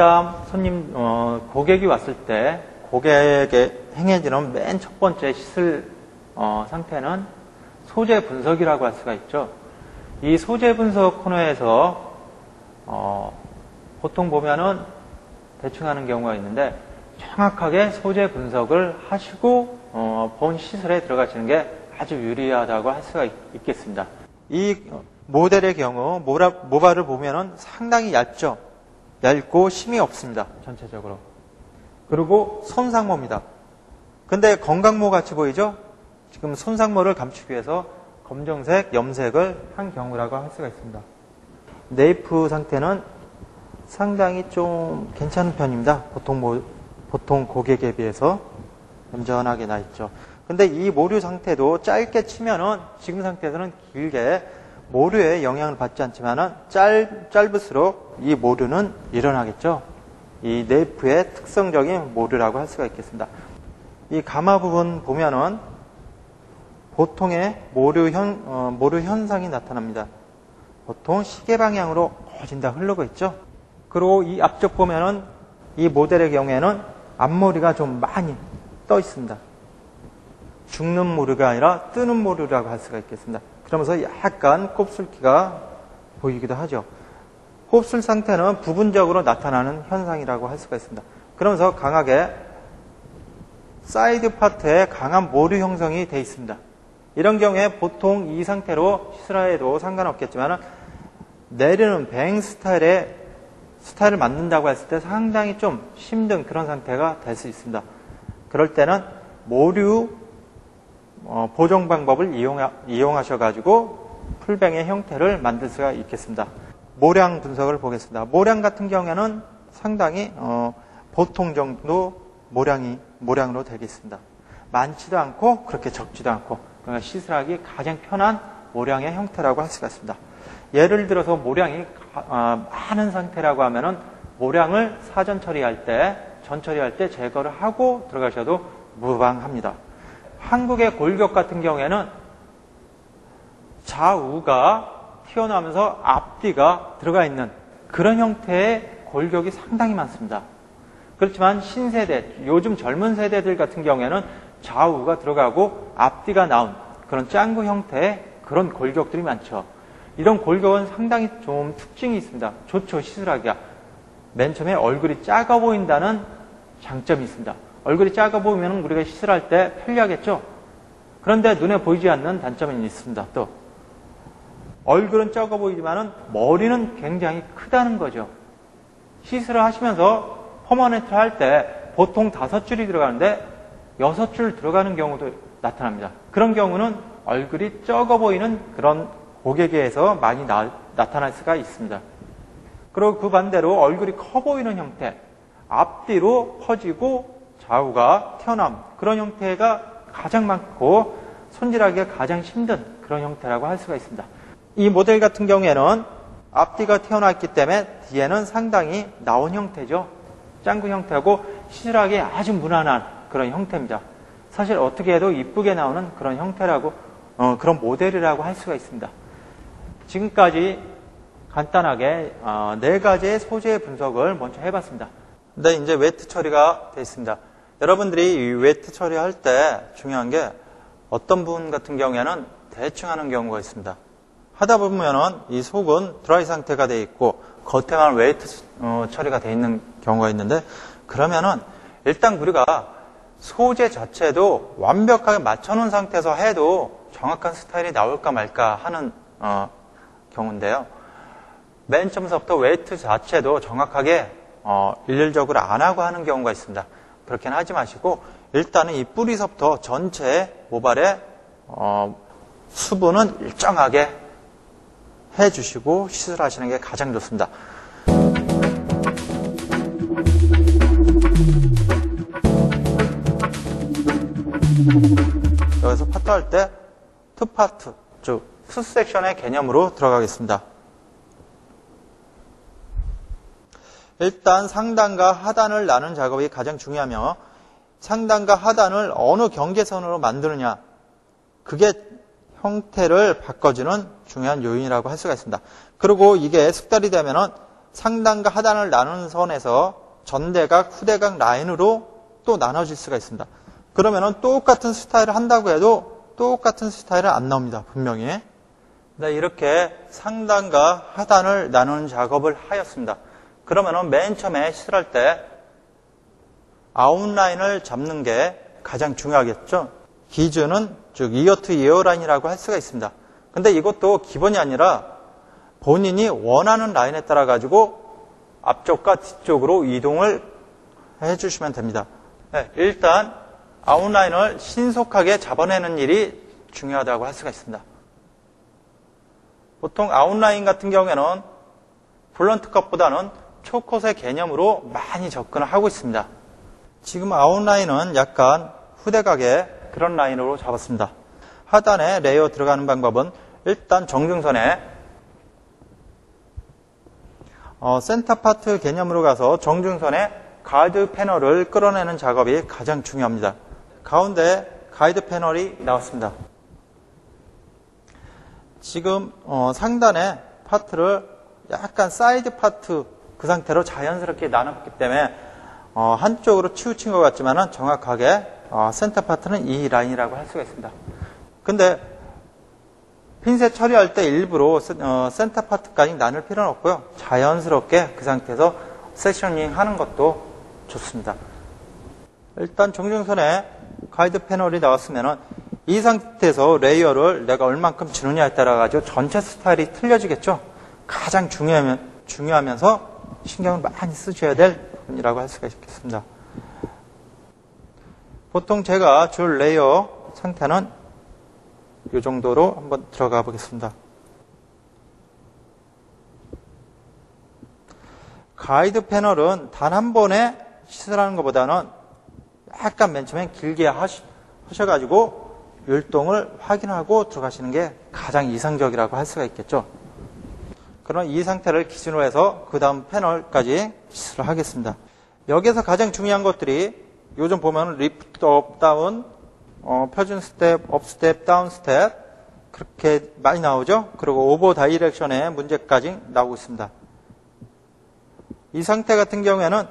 일단 손님 고객이 왔을 때 고객에게 행해지는 맨 첫 번째 씻을 상태는 소재 분석이라고 할 수가 있죠. 이 소재 분석 코너에서 보통 보면은 대충 하는 경우가 있는데 정확하게 소재 분석을 하시고 본 시술에 들어가시는 게 아주 유리하다고 할 수가 있겠습니다. 이 모델의 경우 모발을 보면은 상당히 얇죠. 얇고 힘이 없습니다. 전체적으로. 그리고 손상모입니다. 근데 건강모 같이 보이죠? 지금 손상모를 감추기 위해서 검정색, 염색을 한 경우라고 할 수가 있습니다. 네이프 상태는 상당히 좀 괜찮은 편입니다. 보통 고객에 비해서 얌전하게 나 있죠. 근데 이 모류 상태도 짧게 치면은 지금 상태에서는 길게 모류에 영향을 받지 않지만은 짧을수록 이 모류는 일어나겠죠. 이 네이프의 특성적인 모류라고 할 수가 있겠습니다. 이 가마 부분 보면은 보통의 모류 현상이 나타납니다. 보통 시계 방향으로 거진 다 흐르고 있죠. 그리고 이 앞쪽 보면은 이 모델의 경우에는 앞머리가 좀 많이 떠 있습니다. 죽는 모류가 아니라 뜨는 모류라고 할 수가 있겠습니다. 그러면서 약간 곱슬기가 보이기도 하죠. 곱슬 상태는 부분적으로 나타나는 현상이라고 할 수가 있습니다. 그러면서 강하게 사이드 파트에 강한 모류 형성이 되어 있습니다. 이런 경우에 보통 이 상태로 시술해도 상관없겠지만 내리는 뱅 스타일을 만든다고 했을 때 상당히 좀 힘든 그런 상태가 될 수 있습니다. 그럴 때는 모류 보정 방법을 이용하셔가지고 풀뱅의 형태를 만들 수가 있겠습니다. 모량 분석을 보겠습니다. 모량 같은 경우에는 상당히 보통 정도 모량으로 되겠습니다. 많지도 않고 그렇게 적지도 않고 그러니까 시술하기 가장 편한 모량의 형태라고 할 수가 있습니다. 예를 들어서 모량이 많은 상태라고 하면은 모량을 사전 처리할 때, 전 처리할 때 제거를 하고 들어가셔도 무방합니다. 한국의 골격 같은 경우에는 좌우가 튀어나오면서 앞뒤가 들어가 있는 그런 형태의 골격이 상당히 많습니다. 그렇지만 신세대, 요즘 젊은 세대들 같은 경우에는 좌우가 들어가고 앞뒤가 나온 그런 짱구 형태의 그런 골격들이 많죠. 이런 골격은 상당히 좀 특징이 있습니다. 좋죠, 시술하기가. 맨 처음에 얼굴이 작아 보인다는 장점이 있습니다. 얼굴이 작아 보이면 우리가 시술할 때 편리하겠죠? 그런데 눈에 보이지 않는 단점이 있습니다. 또 얼굴은 작아 보이지만 머리는 굉장히 크다는 거죠. 시술을 하시면서 퍼머넌트를 할 때 보통 5줄이 들어가는데 6줄 들어가는 경우도 나타납니다. 그런 경우는 얼굴이 적어 보이는 그런 고객에서 많이 나타날 수가 있습니다. 그리고 그 반대로 얼굴이 커 보이는 형태, 앞뒤로 퍼지고 좌우가 튀어나온 그런 형태가 가장 많고 손질하기가 가장 힘든 그런 형태라고 할 수가 있습니다. 이 모델 같은 경우에는 앞뒤가 튀어나왔기 때문에 뒤에는 상당히 나온 형태죠. 짱구 형태하고 시술하기 아주 무난한 그런 형태입니다. 사실 어떻게 해도 이쁘게 나오는 그런 형태라고 그런 모델이라고 할 수가 있습니다. 지금까지 간단하게 4가지의 소재 분석을 먼저 해봤습니다. 근데 이제 웨트 처리가 되어 있습니다. 여러분들이 이 웨트 처리할 때 중요한 게 어떤 부분 같은 경우에는 대충 하는 경우가 있습니다. 하다 보면은 이 속은 드라이 상태가 되어 있고 겉에만 웨이트 처리가 되어 있는 경우가 있는데 그러면은 일단 우리가 소재 자체도 완벽하게 맞춰놓은 상태에서 해도 정확한 스타일이 나올까 말까 하는 경우인데요. 맨 처음부터 웨이트 자체도 정확하게 일률적으로 안 하고 하는 경우가 있습니다. 그렇게는 하지 마시고 일단은 이 뿌리서부터 전체 모발의 수분은 일정하게 해주시고 시술하시는 게 가장 좋습니다. 여기서 파트할 때 투파트, 즉 투섹션의 개념으로 들어가겠습니다. 일단 상단과 하단을 나눈 작업이 가장 중요하며 상단과 하단을 어느 경계선으로 만드느냐 그게 형태를 바꿔주는 중요한 요인이라고 할 수가 있습니다. 그리고 이게 숙달이 되면은 상단과 하단을 나누는 선에서 전대각, 후대각 라인으로 또 나눠질 수가 있습니다. 그러면은 똑같은 스타일을 한다고 해도 똑같은 스타일은 안 나옵니다. 분명히. 네, 이렇게 상단과 하단을 나누는 작업을 하였습니다. 그러면은 맨 처음에 시술할 때 아웃라인을 잡는 게 가장 중요하겠죠. 기준은 즉 이어 투 이어 라인이라고 할 수가 있습니다. 근데 이것도 기본이 아니라 본인이 원하는 라인에 따라 가지고 앞쪽과 뒤쪽으로 이동을 해주시면 됩니다. 네, 일단 아웃라인을 신속하게 잡아내는 일이 중요하다고 할 수가 있습니다. 보통 아웃라인 같은 경우에는 블런트 컷보다는 초컷의 개념으로 많이 접근을 하고 있습니다. 지금 아웃라인은 약간 후대각의 그런 라인으로 잡았습니다. 하단에 레이어 들어가는 방법은 일단 정중선에 센터 파트 개념으로 가서 정중선에 가이드 패널을 끌어내는 작업이 가장 중요합니다. 가운데 가이드 패널이 나왔습니다. 지금 상단의 파트를 약간 사이드 파트 그 상태로 자연스럽게 나눴기 때문에 한쪽으로 치우친 것 같지만 정확하게 센터 파트는 이 라인이라고 할 수가 있습니다. 근데 핀셋 처리할 때 일부러 센터 파트까지 나눌 필요는 없고요. 자연스럽게 그 상태에서 섹셔닝 하는 것도 좋습니다. 일단 정중선에 가이드 패널이 나왔으면 이 상태에서 레이어를 내가 얼만큼 주느냐에 따라 가지고 전체 스타일이 틀려지겠죠. 가장 중요하면서 신경을 많이 쓰셔야 될 부분이라고 할 수가 있겠습니다. 보통 제가 줄 레이어 상태는 이 정도로 한번 들어가 보겠습니다. 가이드 패널은 단 한 번에 시술하는 것보다는 약간 맨 처음에 길게 하셔가지고 율동을 확인하고 들어가시는 게 가장 이상적이라고 할 수가 있겠죠. 그럼 이 상태를 기준으로 해서 그 다음 패널까지 시술을 하겠습니다. 여기서 가장 중요한 것들이 요즘 보면 리프트 업 다운, 표준 스텝, 업 스텝, 다운 스텝 그렇게 많이 나오죠. 그리고 오버 다이렉션의 문제까지 나오고 있습니다. 이 상태 같은 경우에는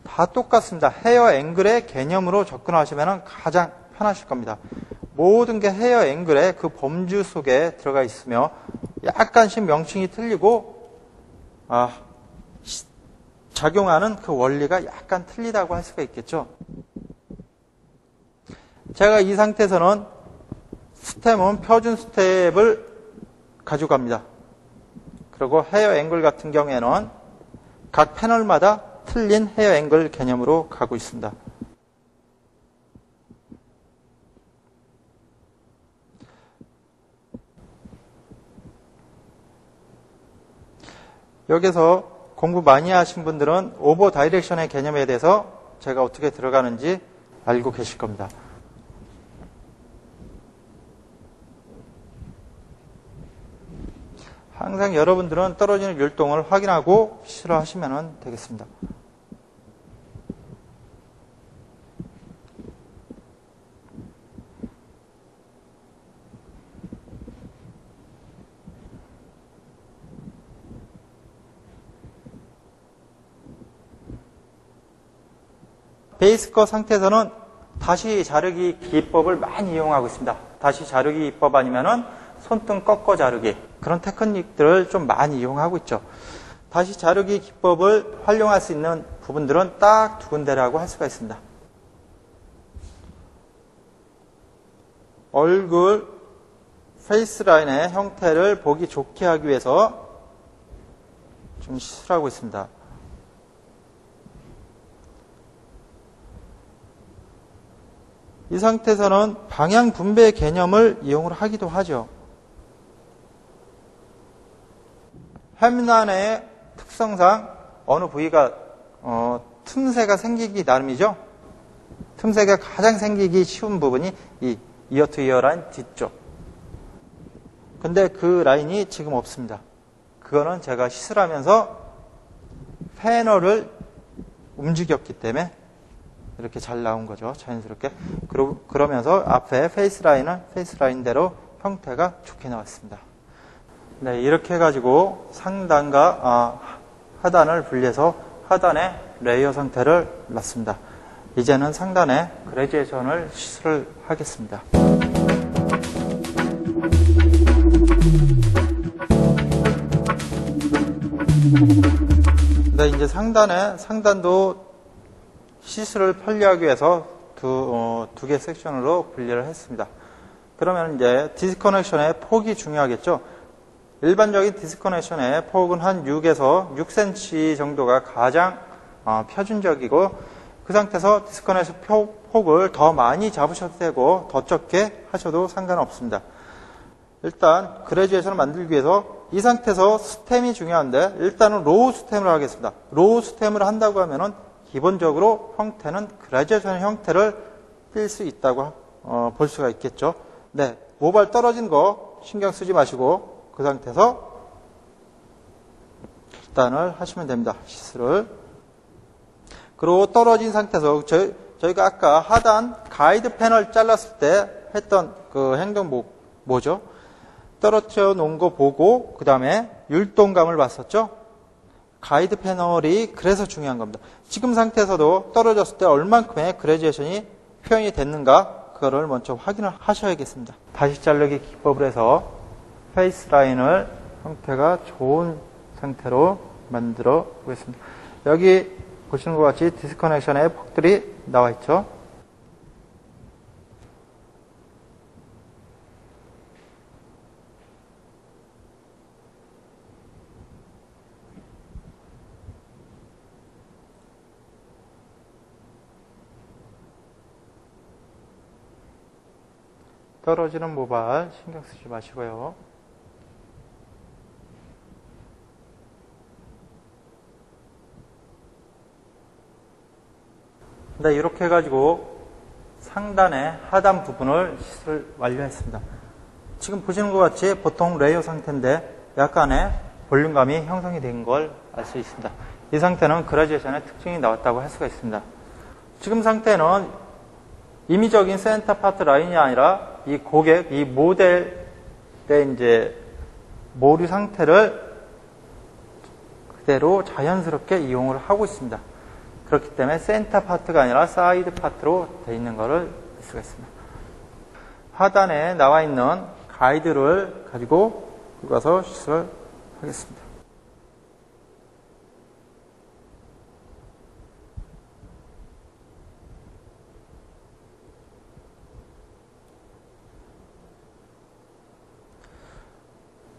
다 똑같습니다. 헤어 앵글의 개념으로 접근하시면 가장 편하실 겁니다. 모든 게 헤어 앵글의 그 범주 속에 들어가 있으며 약간씩 명칭이 틀리고 작용하는 그 원리가 약간 틀리다고 할 수가 있겠죠. 제가 이 상태에서는 스텝은 표준 스텝을 가져갑니다. 그리고 헤어 앵글 같은 경우에는 각 패널마다 틀린 헤어 앵글 개념으로 가고 있습니다. 여기서 공부 많이 하신 분들은 오버 다이렉션의 개념에 대해서 제가 어떻게 들어가는지 알고 계실 겁니다. 항상 여러분들은 떨어지는 율동을 확인하고 시술을 하시면 되겠습니다. 베이스컷 상태에서는 다시 자르기 기법을 많이 이용하고 있습니다. 다시 자르기 기법 아니면은 손등 꺾어 자르기 그런 테크닉들을 좀 많이 이용하고 있죠. 다시 자르기 기법을 활용할 수 있는 부분들은 딱 두 군데라고 할 수가 있습니다. 얼굴 페이스 라인의 형태를 보기 좋게 하기 위해서 좀 시술하고 있습니다. 이 상태에서는 방향 분배 개념을 이용을 하기도 하죠. 햄란의 특성상 어느 부위가 틈새가 생기기 나름이죠. 틈새가 가장 생기기 쉬운 부분이 이 이어 투 이어 라인 뒤쪽. 근데 그 라인이 지금 없습니다. 그거는 제가 시술하면서 패널을 움직였기 때문에 이렇게 잘 나온 거죠. 자연스럽게. 그러면서 앞에 페이스 라인은 페이스 라인대로 형태가 좋게 나왔습니다. 네, 이렇게 해가지고 상단과 하단을 분리해서 하단에 레이어 상태를 놨습니다. 이제는 상단에 그레듀에이션을 시술을 하겠습니다. 네, 이제 상단도 시술을 편리하기 위해서 두 개 섹션으로 분리를 했습니다. 그러면 이제 디스커넥션의 폭이 중요하겠죠. 일반적인 디스커넥션의 폭은 한 6에서 6cm 정도가 가장 표준적이고, 그 상태에서 디스커넥션 폭을 더 많이 잡으셔도 되고 더 적게 하셔도 상관없습니다. 일단 그레듀에이션을 만들기 위해서 이 상태에서 스템이 중요한데, 일단은 로우 스템을 하겠습니다. 로우 스템을 한다고 하면은 기본적으로 형태는 그레듀에이션 형태를 띌 수 있다고 볼 수가 있겠죠. 네, 모발 떨어진 거 신경 쓰지 마시고 그 상태에서 일단을 하시면 됩니다. 시술을. 그리고 떨어진 상태에서 저희가 아까 하단 가이드 패널 잘랐을 때 했던 그 행동 뭐죠? 떨어뜨려 놓은 거 보고 그 다음에 율동감을 봤었죠? 가이드 패널이 그래서 중요한 겁니다. 지금 상태에서도 떨어졌을 때 얼만큼의 그레듀에이션이 표현이 됐는가, 그거를 먼저 확인을 하셔야겠습니다. 다시 자르기 기법을 해서 페이스 라인을 형태가 좋은 상태로 만들어 보겠습니다. 여기 보시는 것 같이 디스커넥션의 폭들이 나와 있죠. 떨어지는 모발 신경 쓰지 마시고요. 네, 이렇게 해가지고 상단의 하단 부분을 시술 완료했습니다. 지금 보시는 것 같이 보통 레이어 상태인데 약간의 볼륨감이 형성이 된 걸 알 수 있습니다. 이 상태는 그라듀에이션의 특징이 나왔다고 할 수가 있습니다. 지금 상태는 임의적인 센터 파트 라인이 아니라 이 고객, 이 모델의 이제 모류 상태를 그대로 자연스럽게 이용을 하고 있습니다. 그렇기 때문에 센터 파트가 아니라 사이드 파트로 되어 있는 것을 알 수가 있습니다. 하단에 나와 있는 가이드를 가지고 가서 시술을 하겠습니다.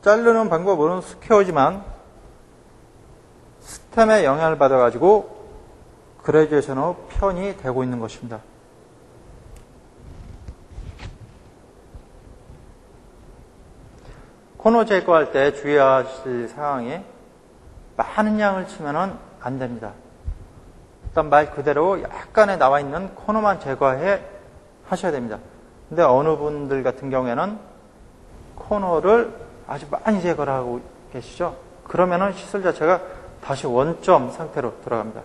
자르는 방법은 스퀘어지만 스템의 영향을 받아가지고 그레듀에이션으로 표현이 되고 있는 것입니다. 코너 제거할 때 주의하실 사항이 많은 양을 치면은 안 됩니다. 일단 말 그대로 약간의 나와 있는 코너만 제거해 하셔야 됩니다. 근데 어느 분들 같은 경우에는 코너를 아주 많이 제거를 하고 계시죠? 그러면은 시술 자체가 다시 원점 상태로 돌아갑니다.